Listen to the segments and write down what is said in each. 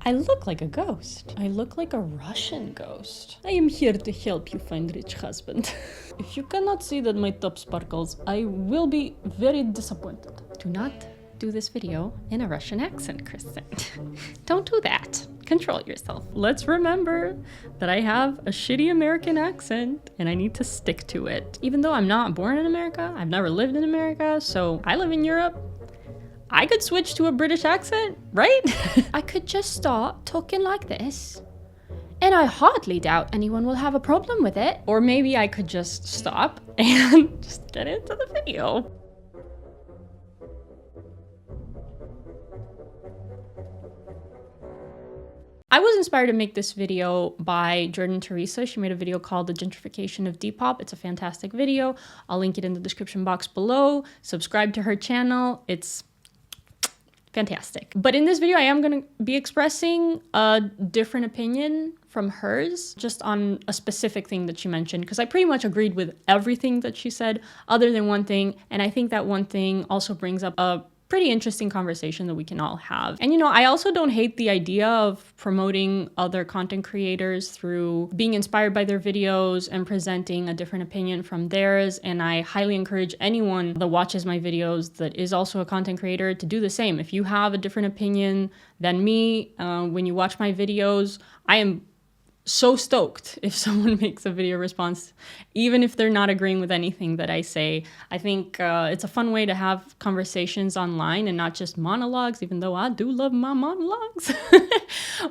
I look like a ghost. I look like a Russian ghost. I am here to help you find rich husband. If you cannot see that my top sparkles, I will be very disappointed. Do not do this video in a Russian accent, Kristen. Don't do that. Control yourself. Let's remember that I have a shitty American accent and I need to stick to it. Even though I'm not born in America, I've never lived in America, so I live in Europe. I could switch to a British accent, right? I could just start talking like this, and I hardly doubt anyone will have a problem with it. Or maybe I could just stop and just get into the video. I was inspired to make this video by Jordan Teresa. She made a video called The Gentrification of Depop. It's a fantastic video. I'll link it in the description box below. Subscribe to her channel. It's fantastic. But in this video, I am going to be expressing a different opinion from hers, just on a specific thing that she mentioned, because I pretty much agreed with everything that she said, other than one thing. And I think that one thing also brings up a pretty interesting conversation that we can all have. And I also don't hate the idea of promoting other content creators through being inspired by their videos and presenting a different opinion from theirs. And I highly encourage anyone that watches my videos that is also a content creator to do the same. If you have a different opinion than me, when you watch my videos, I am so stoked if someone makes a video response, even if they're not agreeing with anything that I say. I think it's a fun way to have conversations online and not just monologues, even though I do love my monologues.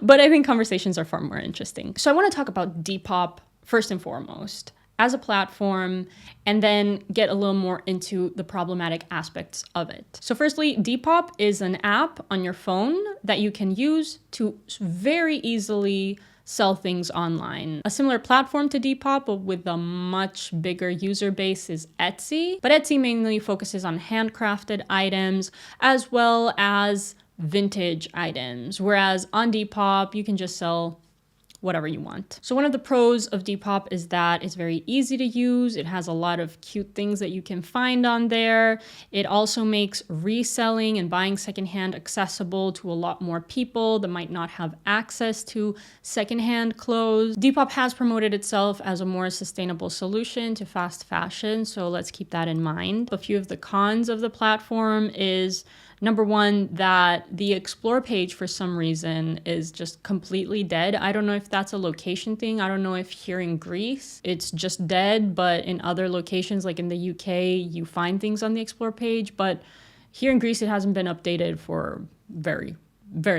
But I think conversations are far more interesting. So I want to talk about Depop first and foremost as a platform, and then get a little more into the problematic aspects of it. So firstly, Depop is an app on your phone that you can use to very easily sell things online. A similar platform to Depop, but with a much bigger user base, is Etsy. But Etsy mainly focuses on handcrafted items as well as vintage items, whereas on Depop, you can just sell whatever you want. So one of the pros of Depop is that it's very easy to use. It has a lot of cute things that you can find on there. It also makes reselling and buying secondhand accessible to a lot more people that might not have access to secondhand clothes. Depop has promoted itself as a more sustainable solution to fast fashion, so let's keep that in mind. A few of the cons of the platform is, number one, that the explore page for some reason is just completely dead. I don't know if that's a location thing. I don't know if here in Greece it's just dead, but in other locations like in the UK, you find things on the explore page. But here in Greece, it hasn't been updated for very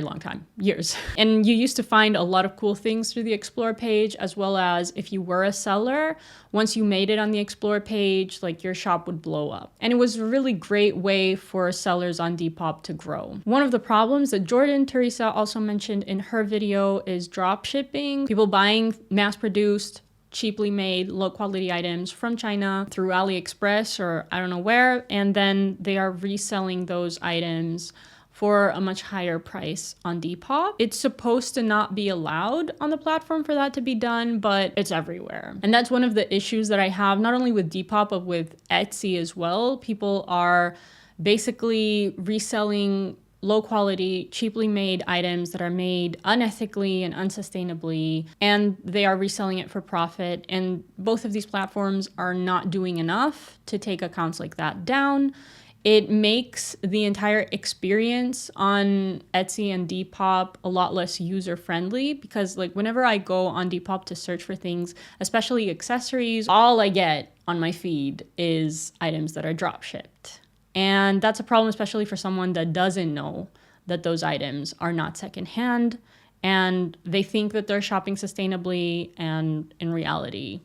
long time, years. And you used to find a lot of cool things through the Explore page, as well as if you were a seller, once you made it on the Explore page, like your shop would blow up. And it was a really great way for sellers on Depop to grow. One of the problems that Jordan Teresa also mentioned in her video is drop shipping. People buying mass-produced, cheaply made, low quality items from China through AliExpress or I don't know where, and then they are reselling those items for a much higher price on Depop. It's supposed to not be allowed on the platform for that to be done, but it's everywhere. And that's one of the issues that I have, not only with Depop, but with Etsy as well. People are basically reselling low quality, cheaply made items that are made unethically and unsustainably, and they are reselling it for profit. And both of these platforms are not doing enough to take accounts like that down. It makes the entire experience on Etsy and Depop a lot less user-friendly, because like whenever I go on Depop to search for things, especially accessories, all I get on my feed is items that are drop shipped. And that's a problem, especially for someone that doesn't know that those items are not secondhand, and they think that they're shopping sustainably, and in reality,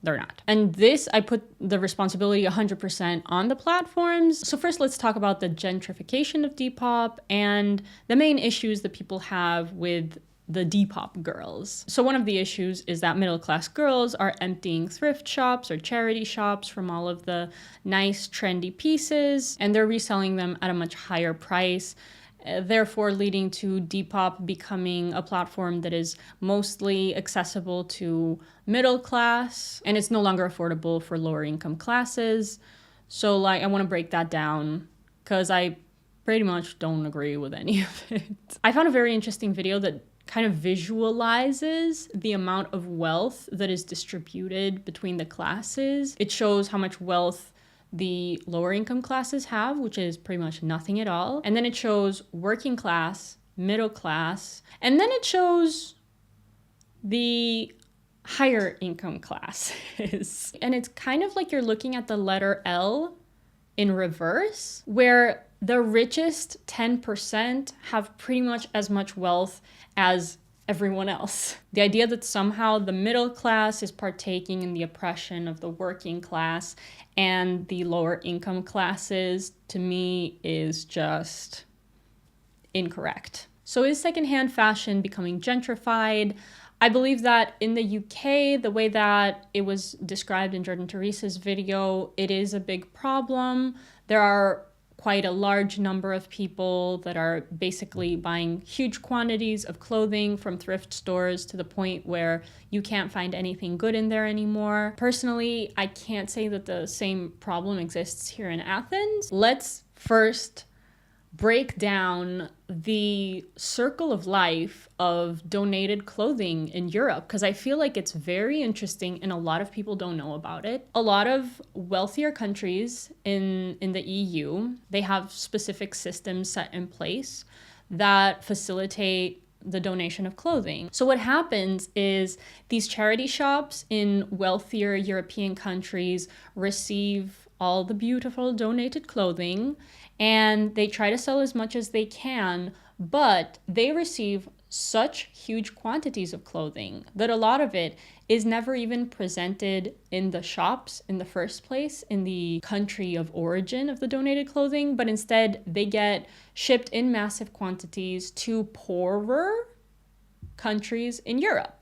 they're not. And this, I put the responsibility 100% on the platforms. So first, let's talk about the gentrification of Depop and the main issues that people have with the Depop girls. So one of the issues is that middle-class girls are emptying thrift shops or charity shops from all of the nice, trendy pieces, and they're reselling them at a much higher price, therefore leading to Depop becoming a platform that is mostly accessible to middle class, and it's no longer affordable for lower income classes. So like, I want to break that down, because I pretty much don't agree with any of it. I found a very interesting video that kind of visualizes the amount of wealth that is distributed between the classes. It shows how much wealth the lower income classes have, which is pretty much nothing at all. And then it shows working class, middle class, and then it shows the higher income classes. And it's kind of like you're looking at the letter L in reverse, where the richest 10% have pretty much as much wealth as everyone else. The idea that somehow the middle class is partaking in the oppression of the working class and the lower income classes, to me, is just incorrect. So is secondhand fashion becoming gentrified? I believe that in the UK, the way that it was described in Jordan Teresa's video, it is a big problem. There are quite a large number of people that are basically buying huge quantities of clothing from thrift stores to the point where you can't find anything good in there anymore. Personally, I can't say that the same problem exists here in Athens. Let's first break down the circle of life of donated clothing in Europe, because I feel like it's very interesting and a lot of people don't know about it. A lot of wealthier countries in the EU, they have specific systems set in place that facilitate the donation of clothing. So what happens is these charity shops in wealthier European countries receive all the beautiful donated clothing and they try to sell as much as they can, but they receive such huge quantities of clothing that a lot of it is never even presented in the shops in the first place, in the country of origin of the donated clothing, but instead they get shipped in massive quantities to poorer countries in Europe.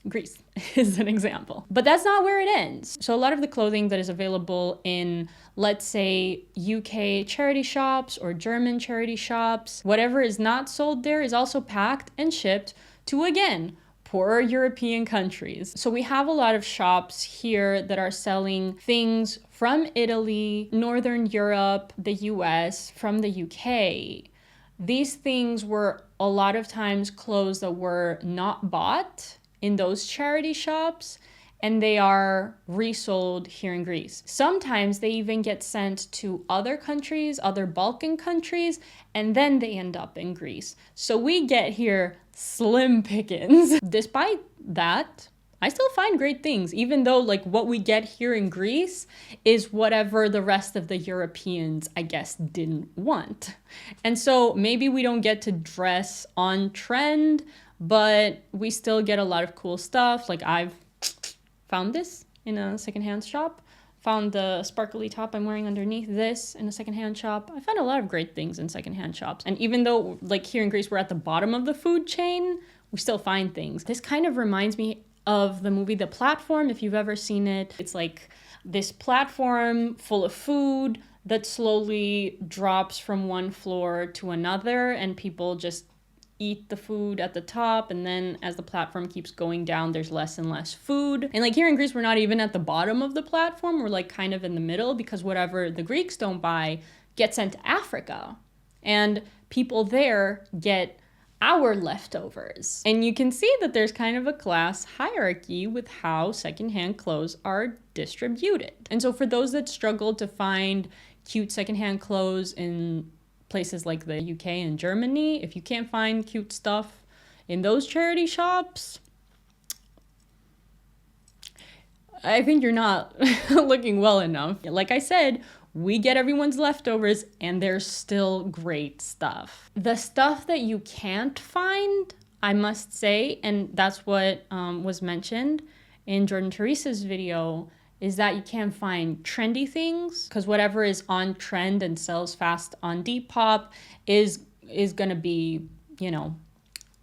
Greece is an example. But that's not where it ends. So a lot of the clothing that is available in, let's say, UK charity shops or German charity shops, whatever is not sold there is also packed and shipped to, again, poorer European countries. So we have a lot of shops here that are selling things from Italy, Northern Europe, the US, from the UK. These things were a lot of times clothes that were not bought in those charity shops, and they are resold here in Greece. Sometimes they even get sent to other countries, other Balkan countries, and then they end up in Greece. So we get here slim pickings. Despite that, I still find great things, even though like what we get here in Greece is whatever the rest of the Europeans, I guess, didn't want. And so maybe we don't get to dress on trend, but we still get a lot of cool stuff. Like I've found this in a secondhand shop, found the sparkly top I'm wearing underneath this in a secondhand shop. I found a lot of great things in secondhand shops. And even though like here in Greece, we're at the bottom of the food chain, we still find things. This kind of reminds me of the movie The Platform, if you've ever seen it. It's like this platform full of food that slowly drops from one floor to another, and people just eat the food at the top, and then as the platform keeps going down, there's less and less food. And like here in Greece, we're not even at the bottom of the platform, we're like kind of in the middle, because whatever the Greeks don't buy gets sent to Africa, and people there get our leftovers. And you can see that there's kind of a class hierarchy with how secondhand clothes are distributed. And so for those that struggle to find cute secondhand clothes in places like the UK and Germany, if you can't find cute stuff in those charity shops, I think you're not looking well enough. Like I said, we get everyone's leftovers and there's still great stuff. The stuff that you can't find, I must say, and that's what was mentioned in Jordan Teresa's video, is that you can't find trendy things, because whatever is on trend and sells fast on Depop is gonna be, you know,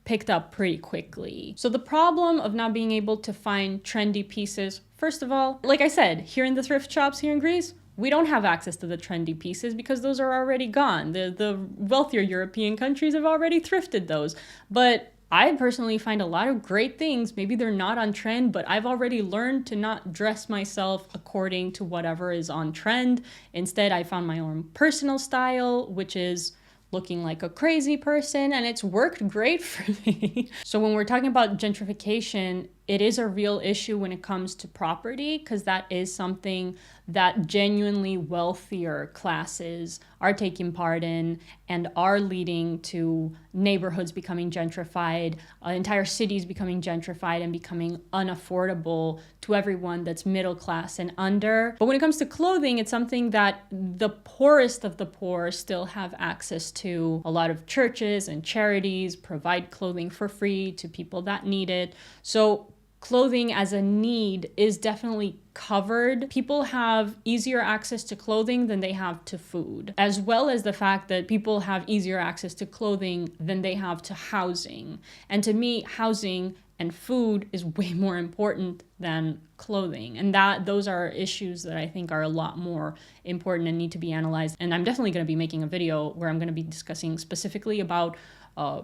picked up pretty quickly. So the problem of not being able to find trendy pieces, first of all, like I said, here in the thrift shops here in Greece, we don't have access to the trendy pieces because those are already gone. The wealthier European countries have already thrifted those. But I personally find a lot of great things. Maybe they're not on trend, but I've already learned to not dress myself according to whatever is on trend. Instead, I found my own personal style, which is looking like a crazy person, and it's worked great for me. So when we're talking about gentrification, it is a real issue when it comes to property, because that is something that genuinely wealthier classes are taking part in and are leading to neighborhoods becoming gentrified, entire cities becoming gentrified and becoming unaffordable to everyone that's middle class and under. But when it comes to clothing, it's something that the poorest of the poor still have access to. A lot of churches and charities provide clothing for free to people that need it. So clothing as a need is definitely covered. People have easier access to clothing than they have to food, as well as the fact that people have easier access to clothing than they have to housing. And to me, housing and food is way more important than clothing. And those are issues that I think are a lot more important and need to be analyzed. And I'm definitely going to be making a video where I'm going to be discussing specifically about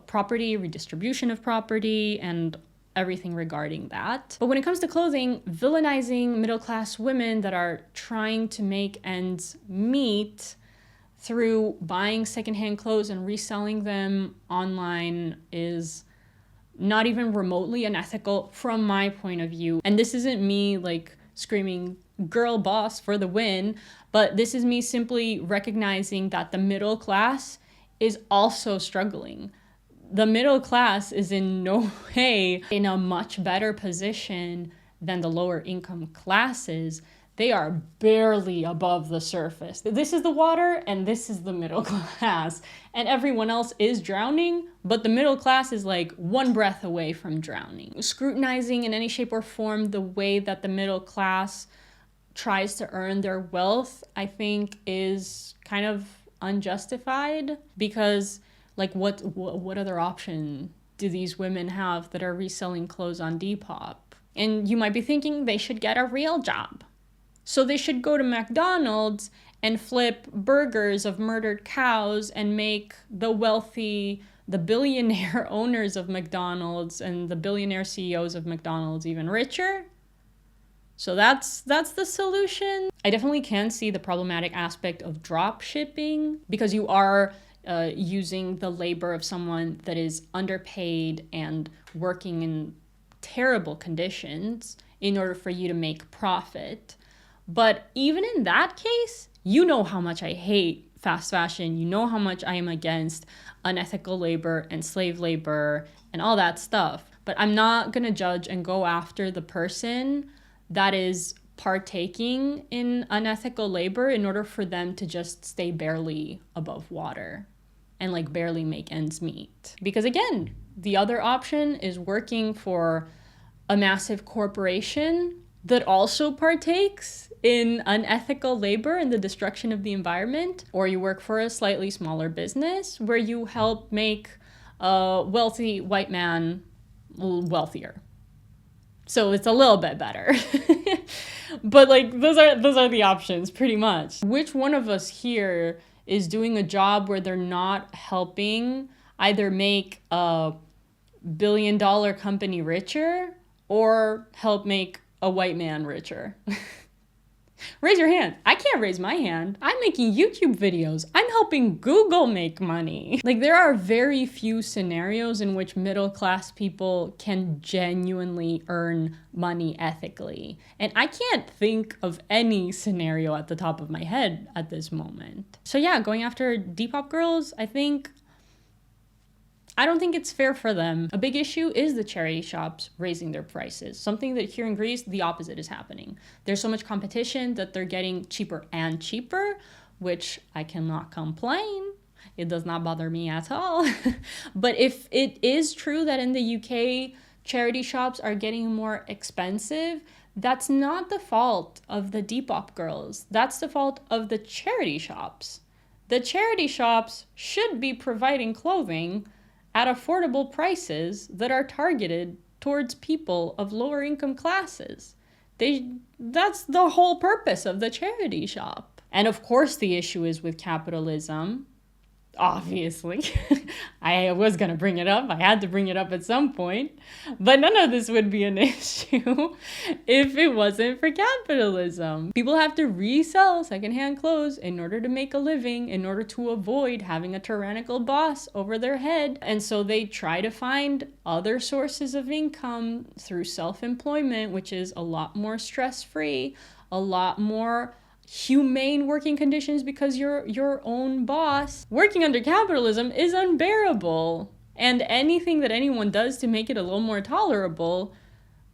property, redistribution of property, and everything regarding that. But when it comes to clothing, villainizing middle-class women that are trying to make ends meet through buying secondhand clothes and reselling them online is not even remotely unethical from my point of view. And this isn't me like screaming girl boss for the win, but this is me simply recognizing that the middle class is also struggling. The middle class is in no way in a much better position than the lower income classes. They are barely above the surface. This is the water and this is the middle class. And everyone else is drowning, but the middle class is like one breath away from drowning. Scrutinizing in any shape or form the way that the middle class tries to earn their wealth, I think is kind of unjustified, because like what other option do these women have that are reselling clothes on Depop? And you might be thinking they should get a real job. So they should go to McDonald's and flip burgers of murdered cows and make the wealthy, the billionaire owners of McDonald's and the billionaire CEOs of McDonald's even richer. So that's the solution. I definitely can see the problematic aspect of drop shipping, because you are using the labor of someone that is underpaid and working in terrible conditions in order for you to make profit. But even in that case, you know how much I hate fast fashion. You know how much I am against unethical labor and slave labor and all that stuff. But I'm not going to judge and go after the person that is partaking in unethical labor in order for them to just stay barely above water and like barely make ends meet. Because again, the other option is working for a massive corporation that also partakes in unethical labor and the destruction of the environment, or you work for a slightly smaller business where you help make a wealthy white man wealthier. So it's a little bit better. But like those are the options pretty much. Which one of us here is doing a job where they're not helping either make a billion-dollar company richer or help make a white man richer? Raise your hand. I can't raise my hand. I'm making YouTube videos. I'm helping Google make money. Like, there are very few scenarios in which middle class people can genuinely earn money ethically. And I can't think of any scenario at the top of my head at this moment. So yeah, going after Depop girls, I don't think it's fair for them. A big issue is the charity shops raising their prices. Something that here in Greece, the opposite is happening. There's so much competition that they're getting cheaper and cheaper, which I cannot complain. It does not bother me at all. But if it is true that in the UK, charity shops are getting more expensive, that's not the fault of the Depop girls. That's the fault of the charity shops. The charity shops should be providing clothing at affordable prices that are targeted towards people of lower income classes. That's the whole purpose of the charity shop. And of course the issue is with capitalism. Obviously. I was going to bring it up. I had to bring it up at some point. But none of this would be an issue if it wasn't for capitalism. People have to resell secondhand clothes in order to make a living, in order to avoid having a tyrannical boss over their head. And so they try to find other sources of income through self-employment, which is a lot more stress-free, a lot more humane working conditions because you're your own boss. Working under capitalism is unbearable. And anything that anyone does to make it a little more tolerable,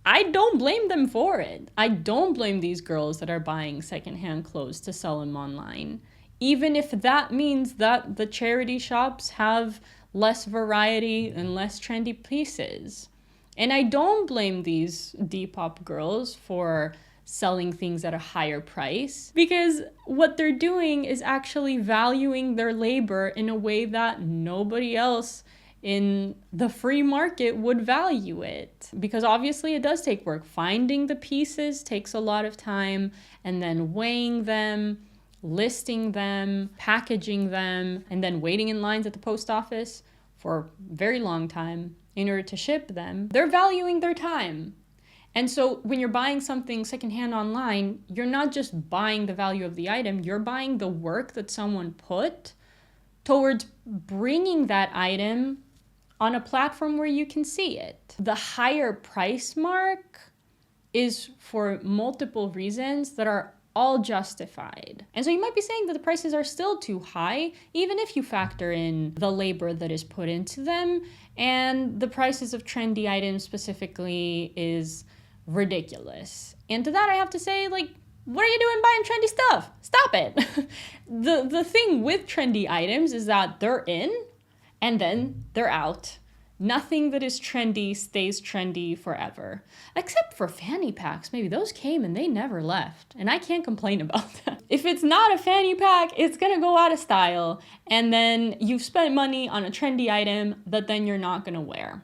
I don't blame them for it. I don't blame these girls that are buying secondhand clothes to sell them online. Even if that means that the charity shops have less variety and less trendy pieces. And I don't blame these Depop girls for selling things at a higher price, because what they're doing is actually valuing their labor in a way that nobody else in the free market would value it. Because obviously it does take work. Finding the pieces takes a lot of time, and then weighing them, listing them, packaging them, and then waiting in lines at the post office for a very long time in order to ship them. They're valuing their time. And so when you're buying something secondhand online, you're not just buying the value of the item, you're buying the work that someone put towards bringing that item on a platform where you can see it. The higher price mark is for multiple reasons that are all justified. And so you might be saying that the prices are still too high, even if you factor in the labor that is put into them, and the prices of trendy items specifically is ridiculous. And to that I have to say, like, what are you doing buying trendy stuff? Stop it. The thing with trendy items is that they're in and then they're out. Nothing that is trendy stays trendy forever. Except for fanny packs. Maybe those came and they never left. And I can't complain about that. If it's not a fanny pack, it's gonna go out of style. And then you've spent money on a trendy item that then you're not gonna wear.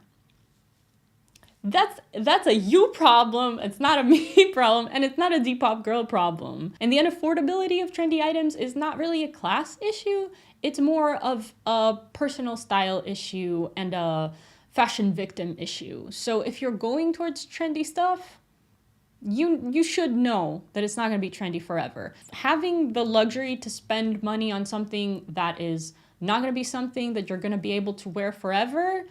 That's a you problem, it's not a me problem, and it's not a Depop girl problem. And the unaffordability of trendy items is not really a class issue, it's more of a personal style issue and a fashion victim issue. So if you're going towards trendy stuff, you should know that it's not going to be trendy forever. Having the luxury to spend money on something that is not going to be something that you're going to be able to wear forever,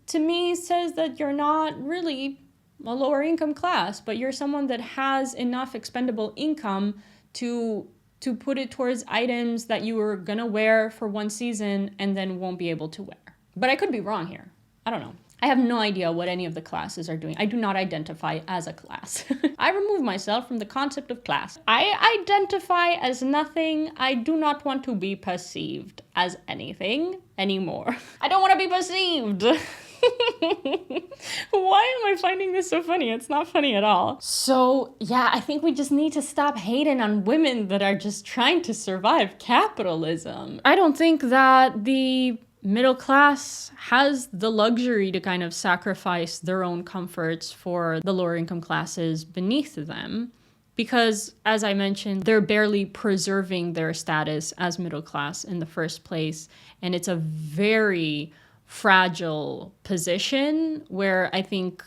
to me says that you're not really a lower income class, but you're someone that has enough expendable income to put it towards items that you were gonna wear for one season and then won't be able to wear. But I could be wrong here. I don't know. I have no idea what any of the classes are doing. I do not identify as a class. I remove myself from the concept of class. I identify as nothing. I do not want to be perceived as anything anymore. I don't want to be perceived. Why am I finding this so funny? It's not funny at all. So yeah, I think we just need to stop hating on women that are just trying to survive capitalism. I don't think that the middle class has the luxury to kind of sacrifice their own comforts for the lower income classes beneath them. Because, as I mentioned, they're barely preserving their status as middle class in the first place. And it's a very fragile position where I think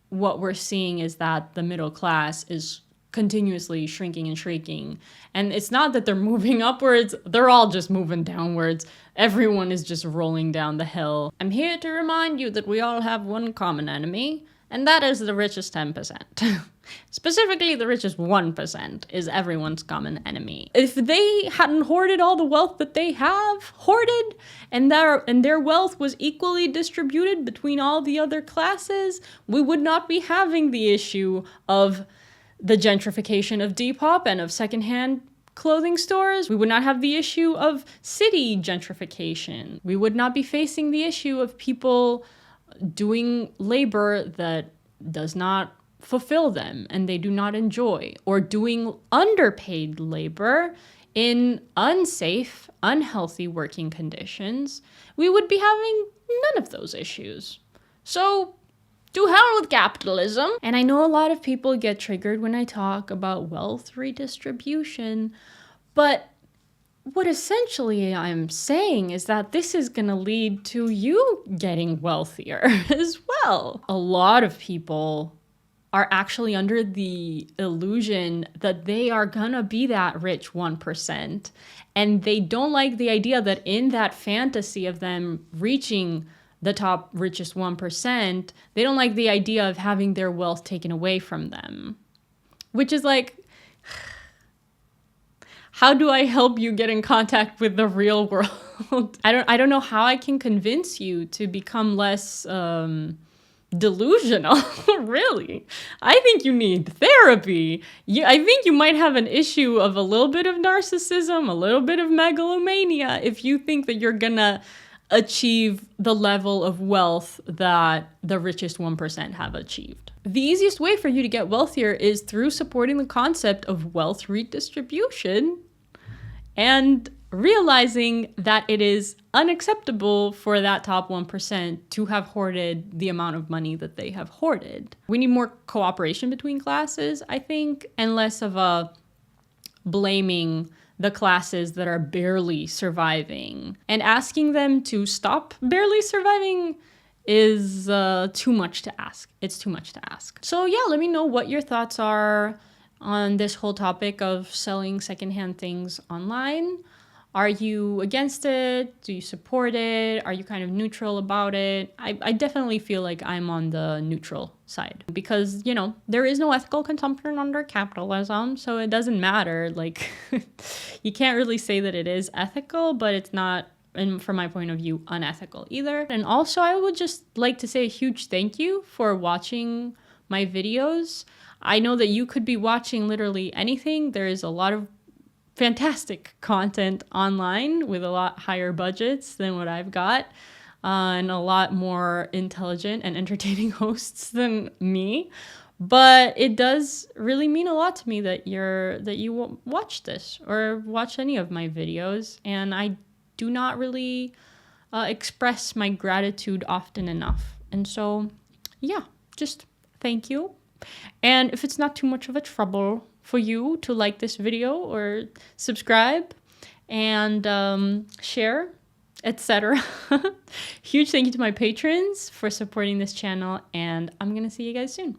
what we're seeing is that the middle class is continuously shrinking and shrinking. And it's not that they're moving upwards, they're all just moving downwards. Everyone is just rolling down the hill. I'm here to remind you that we all have one common enemy, and that is the richest 10%. Specifically, the richest 1% is everyone's common enemy. If they hadn't hoarded all the wealth that they have hoarded, and their wealth was equally distributed between all the other classes, we would not be having the issue of the gentrification of Depop and of secondhand clothing stores. We would not have the issue of city gentrification. We would not be facing the issue of people doing labor that does not fulfill them and they do not enjoy, or doing underpaid labor in unsafe, unhealthy working conditions. We would be having none of those issues. So, to hell with capitalism. And I know a lot of people get triggered when I talk about wealth redistribution, but what essentially I'm saying is that this is going to lead to you getting wealthier as well. A lot of people are actually under the illusion that they are gonna be that rich 1%. And they don't like the idea that in that fantasy of them reaching the top richest 1%, they don't like the idea of having their wealth taken away from them. Which is like, how do I help you get in contact with the real world? I don't know how I can convince you to become less delusional. Really. I think you need therapy. I think you might have an issue of a little bit of narcissism, a little bit of megalomania, if you think that you're gonna achieve the level of wealth that the richest 1% have achieved. The easiest way for you to get wealthier is through supporting the concept of wealth redistribution and realizing that it is unacceptable for that top 1% to have hoarded the amount of money that they have hoarded. We need more cooperation between classes, I think, and less of a blaming the classes that are barely surviving. And asking them to stop barely surviving is too much to ask. It's too much to ask. So yeah, let me know what your thoughts are on this whole topic of selling secondhand things online. Are you against it? Do you support it? Are you kind of neutral about it? I definitely feel like I'm on the neutral side because, you know, there is no ethical consumption under capitalism, so it doesn't matter. Like, you can't really say that it is ethical, but it's not, and from my point of view, unethical either. And also, I would just like to say a huge thank you for watching my videos. I know that you could be watching literally anything. There is a lot of fantastic content online with a lot higher budgets than what I've got, and a lot more intelligent and entertaining hosts than me. But it does really mean a lot to me that you watch this or watch any of my videos, and I do not really express my gratitude often enough. And so, yeah, just thank you. And if it's not too much of a trouble for you to like this video or subscribe and share, etc. Huge thank you to my patrons for supporting this channel, and I'm gonna see you guys soon.